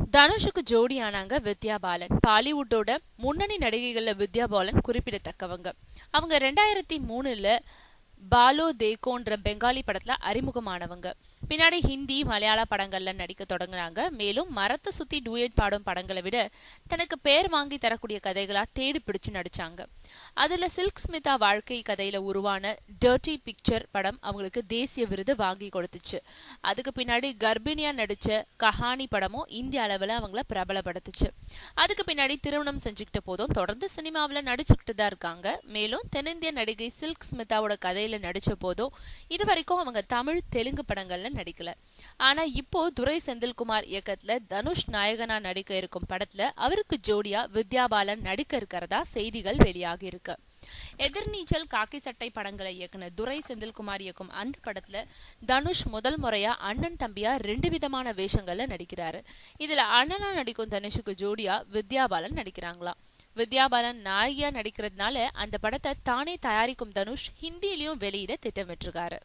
தனுஷுக்கு ஜோடி ஆனாங்க வித்யா பாலன். பாலிவுட்டோட முன்னணி நடிகைகள்ல வித்யா பாலன் குறிப்பிடத்தக்கவங்க. அவங்க 2003ல பாலோ தேகோன்ற பெங்காலி படத்துல அறிமுகமானவங்க. பின்னாடி ஹிந்தி மலையாள படங்கள்ல நடிக்க தொடங்கினாங்க. மேலும் மரத்தை சுத்தி டூயட் பாடும் படங்களை விட தனக்கு பேர் வாங்கி தரக்கூடிய கதைகளா தேடி பிடிச்சு நடிச்சாங்க. அதுல சில்க் ஸ்மிதா வாழ்க்கை கதையில உருவான டர்ட்டி பிக்சர் படம் அவங்களுக்கு தேசிய விருது வாங்கி கொடுத்துச்சு. அதுக்கு பின்னாடி கர்ப்பிணியா நடிச்ச கஹானி படமும் இந்திய அளவுல அவங்கள பிரபலப்படுத்துச்சு. அதுக்கு பின்னாடி திருமணம் செஞ்சுக்கிட்ட போதும் தொடர்ந்து சினிமாவில நடிச்சுக்கிட்டு தான் இருக்காங்க. மேலும் தென்னிந்திய நடிகை சில்க் ஸ்மிதாவோட கதையில நடிச்ச போதும் இது வரைக்கும் அவங்க தமிழ் தெலுங்கு படங்கள்ல நடிக்கல. ஆனா இப்போ துரை செந்தில்குமார் இயக்கத்துல தனுஷ் நாயகனா நடிக்க இருக்கும் படத்துல அவருக்கு ஜோடியா வித்யா பாலன் நடிக்க இருக்கிறதா செய்திகள் வெளியாகி இருக்கு. எதிர்நீச்சல், காக்கி சட்டை படங்களை இயக்குன துரை செந்தில்குமார் இயக்கும் அந்த படத்துல தனுஷ் முதல் முறையா அண்ணன் தம்பியா 2 விதமான வேஷங்கள்ல நடிக்கிறாரு. இதுல அண்ணனா நடிக்கும் தனுஷுக்கு ஜோடியா வித்யா பாலன் நடிக்கிறாங்களாம். வித்யா பாலன் நாயகியா நடிக்கிறதுனால அந்த படத்தை தானே தயாரிக்கும் தனுஷ் ஹிந்தியிலையும் வெளியிட திட்டமிட்டிருக்காரு.